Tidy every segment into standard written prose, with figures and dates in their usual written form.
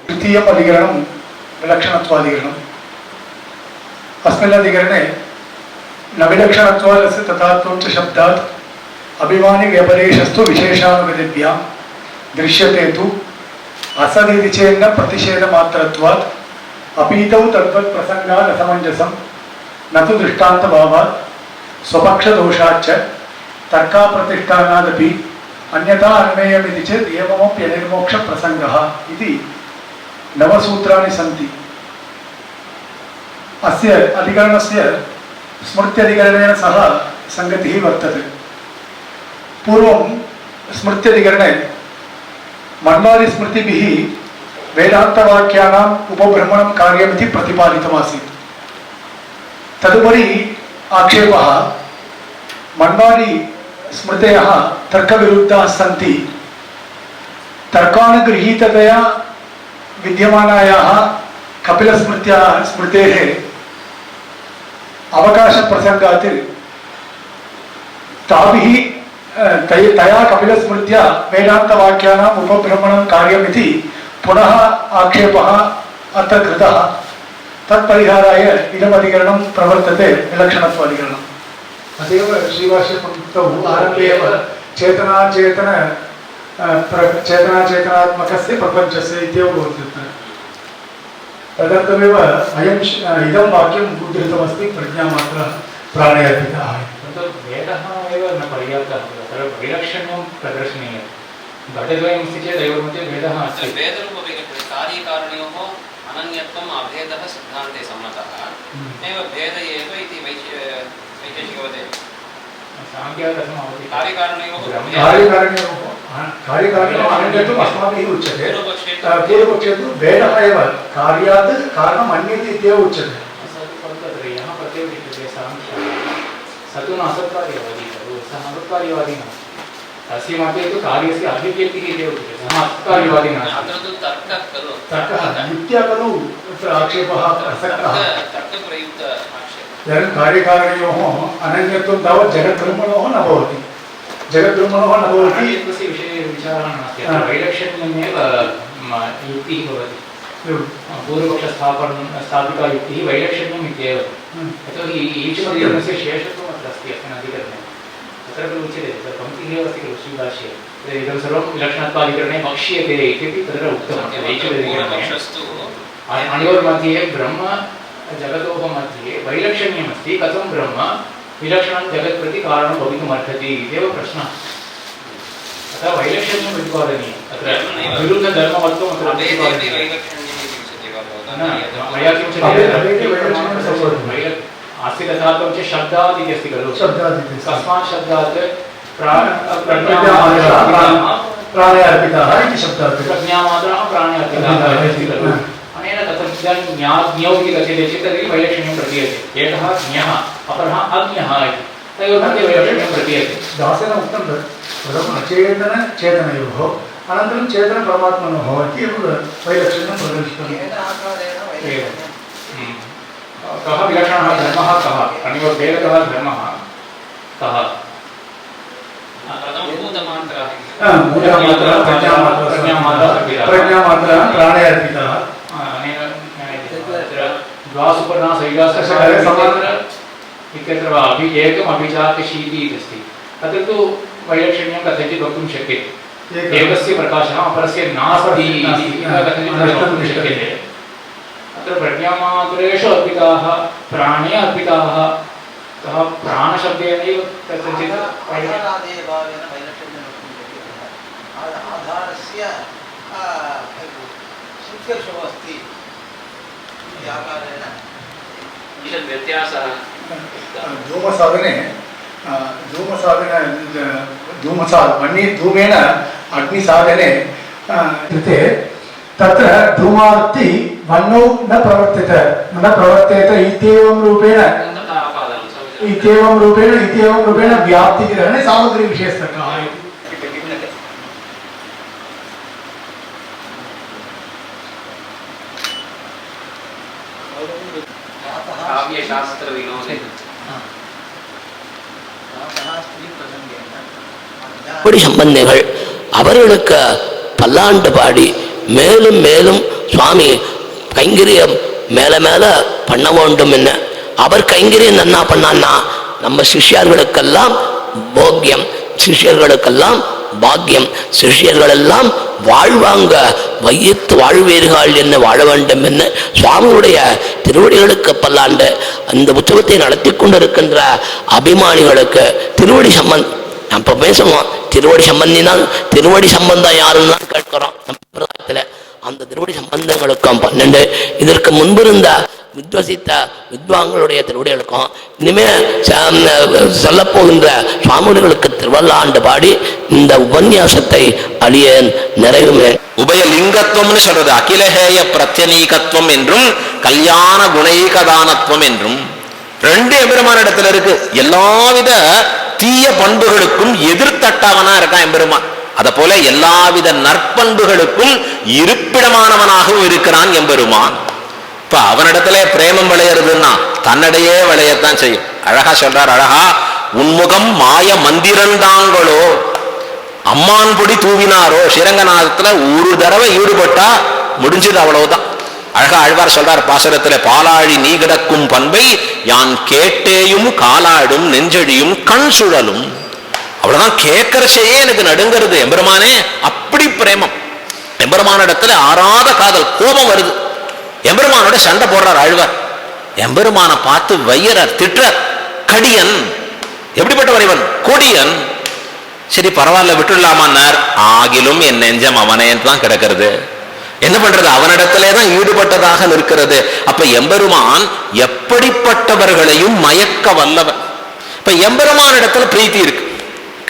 द्वितीयम् अधिकरणं विलक्षणत्वाधिकरणम्। अस्मिन् अधिकरणे न विलक्षणत्वादस्य तथात्वं च शब्दात् अभिमानि व्यपदेशस्तु विशेषानुगतिभ्यां दृश्यते तु असदिति चेन्न प्रतिषेधमात्रत्वात् अपीतौ तद्वत् प्रसंगात् असमञ्जसं न तु दृष्टान्तभावात् स्वपक्षदोषाच्च तर्काप्रतिष्ठानादपि अन्यथा अन्मेयमिति चेत् एवमप्यनिर्मोक्षप्रसङ्गः इति नवसूत्राणि सन्ति। अस्य अधिकरणस्य स्मृत्यधिकरणेन सह संगतिः वर्तते। पूर्वं स्मृत्यधिकरणे मन्वादिस्मृतिभिः वेदान्तवाक्यानाम् उपब्रह्मणं कार्यमिति प्रतिपादितमासीत्। तदुपरि आक्षेपः मन्वादिस्मृतयः तर्कविरुद्धाः सन्ति, तर्कानुगृहीततया विद्यमानायाः कपिलस्मृतेः अवकाशप्रसंगात् तया कपिलस्मृत्या वेदान्तवाक्यानाम् उपब्रह्मणं कार्यमिति पुनः आक्षेपः अत्र कृतः। तत्परिहाराय इदमधिकरणं प्रवर्तते विलक्षणत्वाधिकरणम्। अतएव श्रीभाष्यपङ्क्तौ आरम्भे एव चेतनात्मकस्य प्रपञ्चस्य इत्येव भवति। तदर्थमेव इदं वाक्यम् उद्धृतमस्ति प्रज्ञामात्रः प्राणेऽर्पितः। वेदः एव न पर्याप्तः, तत्र वैलक्षण्यं प्रदर्शनीयं। घटद्वयमस्ति चेत् तयोर्मध्ये भेदः अस्ति। कार्यकारणयोः अनन्यत्वम् अभेदः सिद्धान्ते सम्मतः एव भेद एव इति वैशेषिकवदेव। साङ्ख्याः कथम् भवति? कार्यकारणयोः अनन्यत्वम् अस्माभिः उच्यते। पूर्वपक्षे तु भेदः एव कार्यात् कारणम् अन्यत् इत्येव उच्यते। यः प्रत्येव विद्यते साङ्ख्यः स तु न असत्कार्यवादी खलु, सः असत्कार्यवादी नास्ति। तस्य मते तु कार्यस्य अभिव्यक्तिः इति उच्यते, सः असत्कार्यवादी नास्ति। अत्र तु तर्कः खलु, तर्कः युक्त्या खलु तत्र आक्षेपः प्रसक्तः। तर्कप्रयुक्त आक्षेपः। इदानीं कार्यकारणयोः अनन्यत्वं तावत् जगद्ब्रह्मणोः न भवति, जगद्ब्रह्मणोः न भवति। तस्य विषये विचारः नास्ति, वैलक्षण्यमेव युक्तिः भवति। पूर्वपक्षस्थापिका युक्तिः वैलक्षण्यम् इत्येव। यतोहि ईश्वरीयस्य शेषत्वम् अत्र अस्ति अस्मिन् अधिकरणे। तत्र खलु उच्यते, तत्र पङ्क्तिः एव अस्ति खलु श्रीभाष्ये, इदं सर्वं विलक्षणत्वाधिकरणे वक्ष्यते इत्यपि तत्र उक्तम्। अनयोर्मध्ये ब्रह्म जगतोः मध्ये वैलक्षण्यमस्ति, कथं ब्रह्म विलक्षणं जगत् प्रति कारणं भवितुमर्हति इत्येव प्रश्नः। अतः वैलक्षण्यं प्रतिपादनीयम्। अत्र विरुद्धधर्मवत्वम् अत्र प्रतिपादनीयम्। मया किं अस्ति तथात्वं च शब्दात् इति अस्ति खलु। कस्मात् शब्दात्? प्राणे अर्पिताः इति शब्दात्। प्रज्ञामात्रः प्राणे अर्पिताः अस्ति खलु। अनेन तत्र इदानीं ज्ञौ इति कथ्यते चेत् तर्हि वैलक्षण्यं प्रतीयते। एकः ज्ञः, अपरः अज्ञः इति, तयोर्मध्ये वैलक्षण्यं प्रतीयते। दासेन उक्तं तत् प्रथमम् अचेतनचेतनयोः अनन्तरं चेतनपरमात्मनोः इत्येव वैलक्षण्यं प्रदर्शितं। कः विलक्षणः धर्मः कः? अनयोर्भेदकः धर्मः कः? प्रज्ञामात्रः प्राणे अर्पितः। इत्यत्र वा एकम् अभिजातशीति इति अस्ति। तत्र तु वैलक्षण्यं कथञ्चित् वक्तुं शक्यते। एकस्य प्रकाशः अपरस्य नास्ति इति कथञ्चित् वक्तुं शक्यते। अत्र प्रज्ञामात्रेषु अर्पिताः प्राणे अर्पिताः, सः प्राणशब्देनैव कथञ्चित् धूमेन अग्निसाधने कृते तत्र धूमार्ति वह्नौ न प्रवर्तेत इत्येवं रूपेण व्याप्तिग्रहणे सामग्री विशेषतः। शास्त्र विनोदे இப்படி சம்பந்திகள் அவர்களுக்கு பல்லாண்டு பாடி மேலும் மேலும் சுவாமி கைங்கரியம் மேல மேல பண்ண வேண்டும். என்ன அவர் கைங்கரியம் என்ன பண்ணான்னா நம்ம சிஷ்யர்களுக்கெல்லாம் போக்கியம், சிஷ்யர்களுக்கெல்லாம் பாக்கியம், சிஷ்யர்கள் எல்லாம் வாழ்வாங்க வையத்து வாழ்வீர்கள் என்ன வாழ வேண்டும் என்ன சுவாமியுடைய திருவடிகளுக்கு பல்லாண்டு அந்த உற்சவத்தை நடத்தி கொண்டிருக்கின்ற அபிமானிகளுக்கு திருவடி சம்பந்தம். அப்ப பேசுவோம் திருவடி சம்பந்தினா திருவடி சம்பந்தம் யாருன்னு தான் கேட்கிறோம் சம்பிரதாயத்துல. அந்த திருவடி சம்பந்தங்களுக்கும் 12 இதற்கு முன்பு இருந்த வித்வசித்த வித்வான்களுடைய திருவடிகளுக்கும் இனிமே சொல்லப்போகின்ற சுவாமிகளுக்கு திருவள்ளாண்டு பாடி இந்த உபன்யாசத்தை அடியேன் நிறைவுமே. உபயலிங்கத்துவம்னு சொல்றது அகிலஹேய பிரத்யநீகத்துவம் என்றும் கல்யாண குணைகதானத்துவம் என்றும் 2 எம்பெருமான இடத்துல இருக்கு. எல்லாவித தீய பண்புகளுக்கும் எதிர்த்தட்டவனா இருக்கான் எம்பெருமான். அத போல எல்லாவித நற்பண்புகளுக்கும் இருப்பிடமானவனாகவும் இருக்கிறான் எம்பெருமான். இப்ப அவனிடத்துல பிரேமம் விளையிறதுன்னா தன்னிடையே விளையத்தான் செய்யும். அழகா சொல்றார், அழகா உன்முகம் மாய மந்திரந்தாங்களோ அம்மான் பொடி தூவினாரோ ஸ்ரீரங்கநாதத்துல ஒரு தடவை ஈடுபட்டா முடிஞ்சது, அவ்வளவுதான். அழகா ஆழ்வார் சொல்றார் பாசுரத்துல, பாலாழி நீ கிடக்கும் பண்பை யான் கேட்டேயும் காலாடும் நெஞ்சடியும் கண் சுழலும். அவ்வளவுதான், கேட்கறச்சையே எனக்கு நடுங்கிறது எம்பெருமானே. அப்படி பிரேமம் எம்பெருமான இடத்துல ஆறாத காதல், கோபம் வருது. எம்பெருமானோட சண்டை போடுறார் ஆழ்வார். எம்பெருமான பார்த்து வையறார், திட்டுறார். கடியன், எப்படிப்பட்டவன் இவன்? கொடியன். சரி பரவாயில்ல விட்டுடலாமான்னார். ஆகிலும் என் நெஞ்சம் அவனேன்னு தான் கிடக்கிறது. என்ன பண்றது? அவனிடத்திலே தான் ஈடுபட்டதாக நிற்கிறது. அப்ப எம்பெருமான் எப்படிப்பட்டவர்களையும் மயக்க வல்லவன். இப்ப எம்பெருமான இடத்துல பிரீத்தி இருக்கு.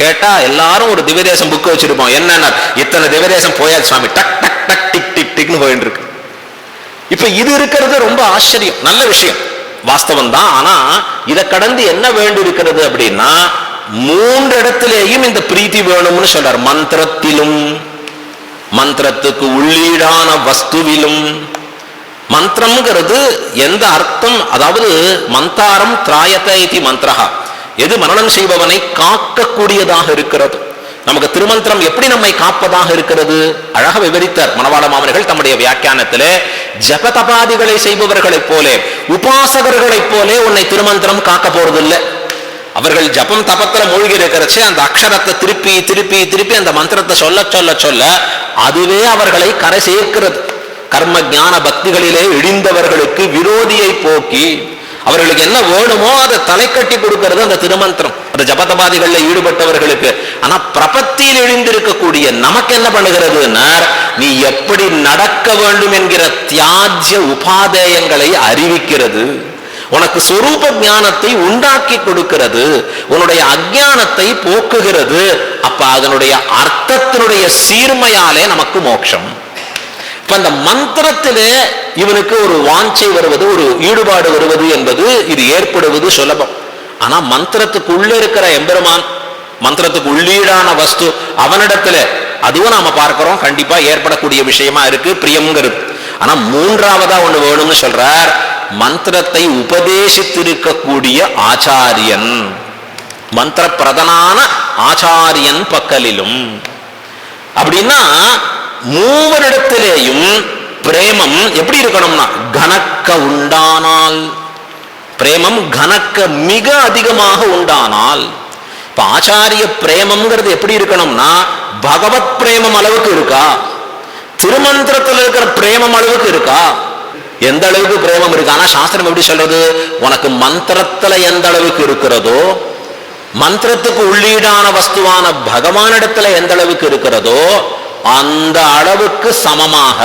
கேட்டா எல்லாரும் ஒரு திவ்யதேசம் புக் வச்சிருப்போம். என்னன்னா இத்தனை திவ்யதேசம் போயாச்சு சுவாமி, டக் டக் டக் டிக் டிக் டிக்னு போயிட்டு இருக்கு. இப்ப இது இருக்கிறது ரொம்ப ஆச்சரியம், நல்ல விஷயம், வாஸ்தவம் தான். ஆனா இதை கடந்து என்ன வேண்டி இருக்கிறது அப்படின்னா 3 இடத்திலேயும் இந்த பிரீத்தி வேணும்னு சொல்றார். மந்திரத்திலும், மந்திரத்துக்கு உள்ளீடான வஸ்துவிலும். மந்திரம்ங்கிறது எந்த அர்த்தம், அதாவது மந்தாரம் திராயத்தை இதி மந்திரஹா, எது மரணம் செய்பவனை காக்கக்கூடியதாக இருக்கிறது. நமக்கு திருமந்திரம் எப்படி நம்மை காப்பதாக இருக்கிறது அழக விவரித்தார் மணவாள மாமனிகள் தம்முடைய வியாக்கியானத்திலே. ஜபதபாதிகளை செய்பவர்களைப் போலே, உபாசகர்களைப் போலே உன்னை திருமந்திரம் காக்க போறதில்லை. அவர்கள் ஜபம் தபத்துல மூழ்கி இருக்கிறச்சே அந்த அக்ஷரத்தை திருப்பி திருப்பி திருப்பி அந்த மந்திரத்தை சொல்ல சொல்ல சொல்ல அதுவே அவர்களை கரை சேர்க்கிறது. கர்ம ஞான பக்திகளிலே இழிந்தவர்களுக்கு விரோதியை போக்கி அவர்களுக்கு என்ன வேணுமோ அதை தலை கட்டி கொடுக்கிறது அந்த திருமந்திரம், அந்த ஜபதபாதிகள்ல ஈடுபட்டவர்களுக்கு. ஆனா பிரபத்தியில் இழிந்திருக்கக்கூடிய நமக்கு என்ன பண்ணுகிறதுன்னா, நீ எப்படி நடக்க வேண்டும் என்கிற தியாஜ்ய உபாதேயங்களை அறிவிக்கிறது. உனக்கு சொரூப ஞானத்தை உண்டாக்கி கொடுக்கிறது, உன்னுடைய அஜ்ஞானத்தை போக்குகிறது. அப்ப அதனுடைய அர்த்தத்தினுடைய சீர்மையாலே நமக்கு மோட்சம். இப்ப அந்த மந்திரத்திலே இவனுக்கு ஒரு வாஞ்சை வருவது, ஒரு ஈடுபாடு வருவது என்பது இது ஏற்படுவது சுலபம். ஆனா மந்திரத்துக்கு உள்ள இருக்கிற எம்பெருமான், மந்திரத்துக்கு உள்ளீடான வஸ்து அவனிடத்துல, அதுவும் நாம பார்க்கிறோம், கண்டிப்பா ஏற்படக்கூடிய விஷயமா இருக்கு பிரியம்ங்கிறது. ஆனா 3ஆவதா ஒண்ணு வேணும்னு சொல்றார், மந்திரத்தை உபதேசித்திருக்கக்கூடிய ஆச்சாரியன், மந்திர பிரதனான ஆச்சாரியன் பக்கலிலும். அப்படின்னா 3இடத்திலேயும் பிரேமம் எப்படி இருக்கணும்னா கனக்க உண்டானால், பிரேமம் கனக்க மிக அதிகமாக உண்டானால். இப்ப ஆச்சாரிய பிரேமம்ங்கிறது எப்படி இருக்கணும்னா பகவத் பிரேமம் அளவுக்கு இருக்கா, திருமந்திரத்தில் இருக்கிற பிரேமம் அளவுக்கு இருக்கா, எந்த அளவுக்கு பிரேமம் இருக்கு. ஆனா சாஸ்திரம் எப்படி சொல்றது, உனக்கு மந்திரத்துல எந்த அளவுக்கு இருக்கிறதோ, மந்திரத்துக்கு உள்ளீடான வஸ்துவான பகவானிடத்துல எந்த அளவுக்கு இருக்கிறதோ அந்த அளவுக்கு சமமாக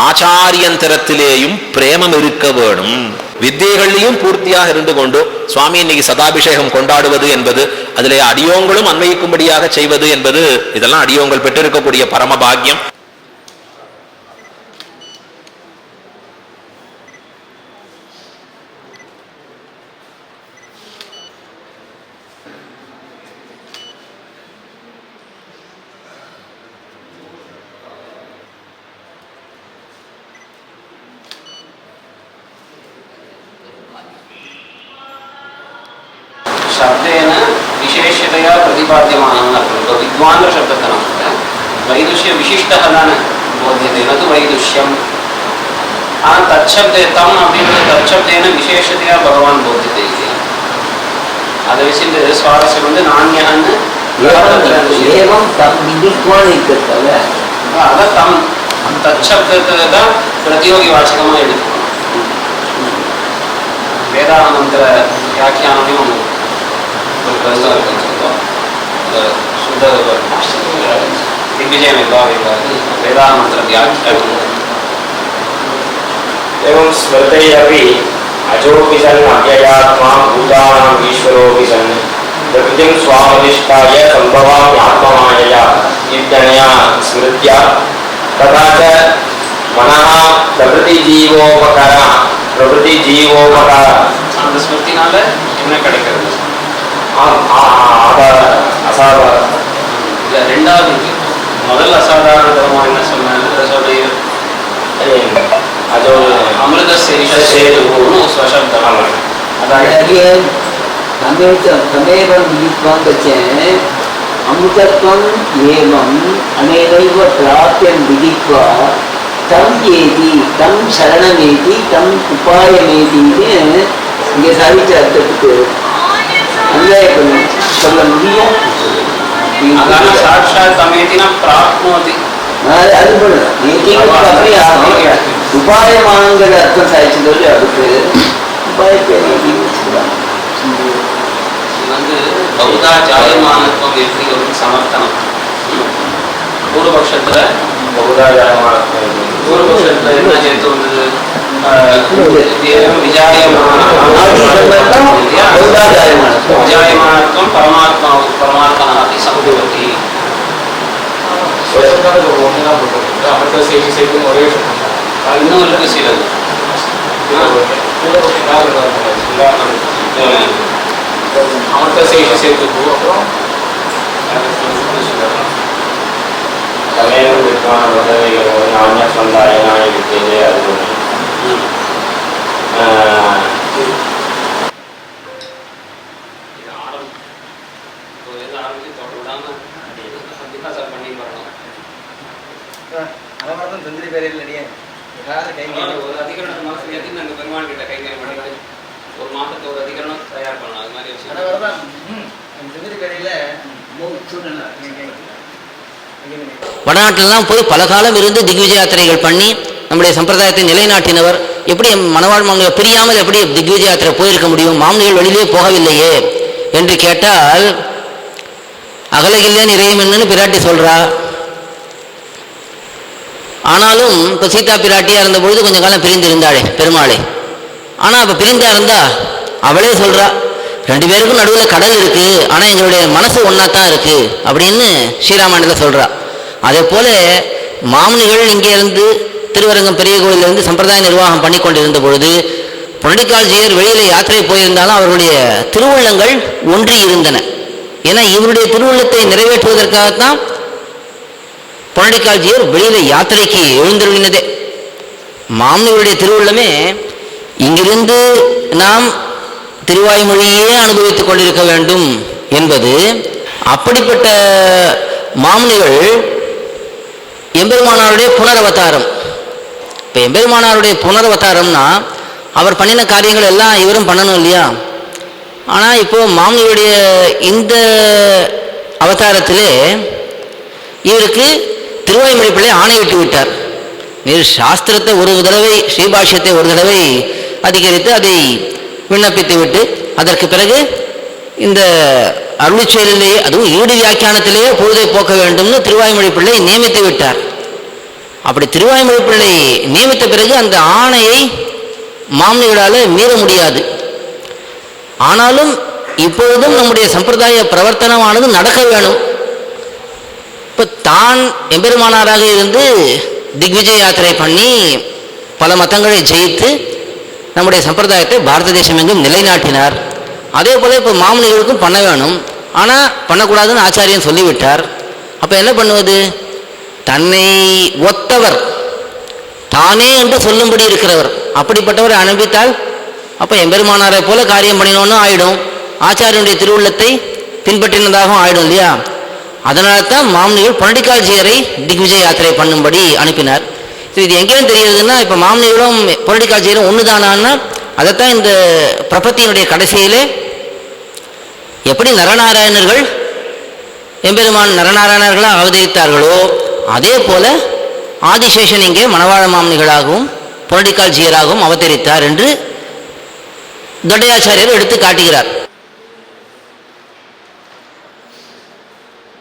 ஆச்சாரியந்திரத்திலேயும் பிரேமம் இருக்க வேணும். வித்தியைகளையும் பூர்த்தியாக இருந்து கொண்டு சுவாமி இன்னைக்கு சதாபிஷேகம் கொண்டாடுவது என்பது, அதிலே அடியோங்களும் அன்வயிக்கும்படியாக செய்வது என்பது, இதெல்லாம் அடியோங்கள் பெற்றிருக்கக்கூடிய பரம பாக்கியம். विशेषतया प्रतिपाद्यमानः विद्वान् शब्दः वैदुष्य विशिष्टः न बोध्यते न तु वैदुष्यम् तच्छब्दे तम् अपि तच्छब्देन विशेषतया भगवान् बोध्यते इति அதை வச்சுட்டு சுவாரஸ்யம் வந்து நாண்யன்னு ஏவம் தம் விதித்வான் இருக்கிறதால அதை தம் தச்சப்தத்தை தான் பிரதியோகி வாச்சகமாக எடுக்கணும். வேதாந்தர வியாக்கியானமும் ஒரு கருத்தாக இருக்குன்னு சொல்லுவோம். சுத்த திக்விஜய விபாவிகாது வேதாந்தர வியாக்கியானம் एवं स्मृतैरपि अजोऽपि सन् अव्ययात्मा भूतानाम् ईश्वरोऽपि सन् प्रकृतिं स्वामधिष्ठाय सम्भवामि आत्ममायया इत्यनया स्मृत्या तथा च मनः प्रकृतिजीवोपकार அந்த ஸ்மிருத்தினால என்ன கிடைக்கிறது? இல்லை, ரெண்டாவது முதல் அசாதாரண தர்மம் என்ன சொன்னாங்க? அமிர்த சேதுன்னு ஸ்வசப்தம். அதாவது தமேவ விதித்வான் கச்சேன் அமிர்தத்வம் ஏவம் அனேனைவ பிராப்தியம் விதித்வா தம் ஏதி தம் சரணமேதி தம் உபாயமேதின்னு இங்கே சாதிச்ச அர்த்தத்துக்கு அன்வயம் சொல்ல முடியும். அதான சாட்சாத் தமேதினா பிராப்னோதி. அது பண்ணலாம். அப்படியே உபாயமானங்கிற அர்த்தம் சாதிச்சதோடு அதுக்கு உபாயத்தை வச்சுக்கலாம். வந்து பௌதா ஜாயமானத்துவம் எப்படி ஒரு சமர்த்தனம் பூர்வபக்ஷத்துல என்ன சேர்த்து வந்தது? விஜாயமானத்துவம் பரமாத்மாவுக்கு சம்பவத்தி இன்னும் இருக்கு சிலது. அமிர்தசேஷ சேதுக்கு அப்புறம் तमेव विद्वान् वदवेगो नान्यस्मन्दायनाय विद्यते अर्जुने ஒரு அதிகரணம் மாசம் எதுன்னு நாங்கள் பெருமாள் கிட்ட கைங்கரியம் பண்ணி ஒரு மாதத்துக்கு ஒரு அதிகரணம் தயார் பண்ணலாம். அது மாதிரி வடநாட்டிலலாம் போய் பல காலம் இருந்து திக்விஜய யாத்திரைகள் பண்ணி நம்முடைய சம்பிரதாயத்தை நிலைநாட்டினவர். எப்படி மணவாழ் மாமனிகள் பிரியாமல் எப்படி திக்விஜய யாத்திரை போயிருக்க முடியும்? மாமனிகள் வெளியிலே போகவில்லையே என்று கேட்டால் அகலகில்ல நிறையமென்னு பிராட்டி சொல்றா. ஆனாலும் இப்போ சீதா பிராட்டியா இருந்த பொழுது கொஞ்சம் காலம் பிரிந்து இருந்தாளே பெருமாளே. ஆனால் இப்போ பிரிந்தா இருந்தா அவளே சொல்றா, 2 பேருக்கும் நடுவில் கடல் இருக்கு, ஆனால் எங்களுடைய மனசு ஒன்றா தான் இருக்கு அப்படின்னு ஸ்ரீராமாயணத்தில் சொல்றா. அதே போல மாமுனிகள் இங்கே இருந்து திருவரங்கம் பெரிய கோயிலிருந்து சம்பிரதாய நிர்வாகம் பண்ணி கொண்டிருந்த பொழுது புரண்டிக்கால்ஜியர் வெளியில யாத்திரை போயிருந்தாலும் அவர்களுடைய திருவுள்ளங்கள் ஒன்றி இருந்தன. ஏன்னா இவருடைய திருவுள்ளத்தை நிறைவேற்றுவதற்காகத்தான் புரண்டிக்கால்ஜியர் வெளியில யாத்திரைக்கு எழுந்தருளினதே. மாமுனிகளுடைய திருவுள்ளமே இங்கிருந்து நாம் திருவாய்மொழியே அனுபவித்துக் கொண்டிருக்க வேண்டும் என்பது. அப்படிப்பட்ட மாமுனிகள் எம்பெருமானாருடைய புனரவதாரம். இப்போ எம்பெருமானாருடைய புனரவதாரம்னா அவர் பண்ணின காரியங்கள் எல்லாம் இவரும் பண்ணணும் இல்லையா? ஆனால் இப்போ மாமுனிகளுடைய இந்த அவதாரத்திலே இவருக்கு திருவாய்மொழி பிள்ளை ஆணையிட்டு விட்டார். நீர் சாஸ்திரத்தை ஒரு தடவை ஸ்ரீபாஷ்யத்தை ஒரு தடவை அதிகரித்து அதை விண்ணப்பித்து விட்டு அதற்கு பிறகு இந்த அருளிச்செயலிலேயே அதுவும் ஈடு வியாக்கியானத்திலேயே பொழுதை போக்க வேண்டும்னு திருவாய்மொழி பிள்ளை நியமித்து விட்டார். அப்படி திருவாய்மொழி பிள்ளை நியமித்த பிறகு அந்த ஆணையை மாமுனிகளால் மீற முடியாது. ஆனாலும் இப்பொழுதும் நம்முடைய சம்பிரதாய பிரவர்த்தனமானது நடக்க வேணும். இப்போ தான் எம்பெருமானாராக இருந்து திக்விஜய யாத்திரை பண்ணி பல மதங்களை ஜெயித்து நம்முடைய சம்பிரதாயத்தை பாரத தேசம் எங்கும் நிலைநாட்டினார். அதே போல் இப்போ மாமுனிகளுக்கும் பண்ண வேணும். ஆனால் பண்ணக்கூடாதுன்னு ஆச்சாரியன் சொல்லிவிட்டார். அப்போ என்ன பண்ணுவது? தன்னை ஒத்தவர் தானே என்று சொல்லும்படி இருக்கிறவர் அப்படிப்பட்டவரை அனுப்பித்தால் அப்போ எம்பெருமானாரை போல காரியம் பண்ணினோன்னு ஆயிடும். ஆச்சாரியனுடைய திருவுள்ளத்தை பின்பற்றினதாகவும் ஆயிடும் இல்லையா? அதனால தான் மாமுனிகள் பொலிட்டிகால்ஜியரை திக்விஜய யாத்திரை பண்ணும்படி அனுப்பினார். இது எங்கேயும் தெரியுதுன்னா, இப்போ மாமுனிகளும் பொலிட்டிகால்ஜியரும் ஒன்று தானான்னா அதைத்தான் இந்த பிரபத்தியினுடைய கடைசியிலே எப்படி நரநாராயணர்கள் எம்பெருமான் நரநாராயணர்களாக அவதரித்தார்களோ அதே போல ஆதிசேஷன் இங்கே மணவாழ மாமுனிகளாகவும் பொலிட்டிகால்ஜியராகவும் அவதரித்தார் என்று தொட்டையாச்சாரியர் எடுத்து காட்டுகிறார்.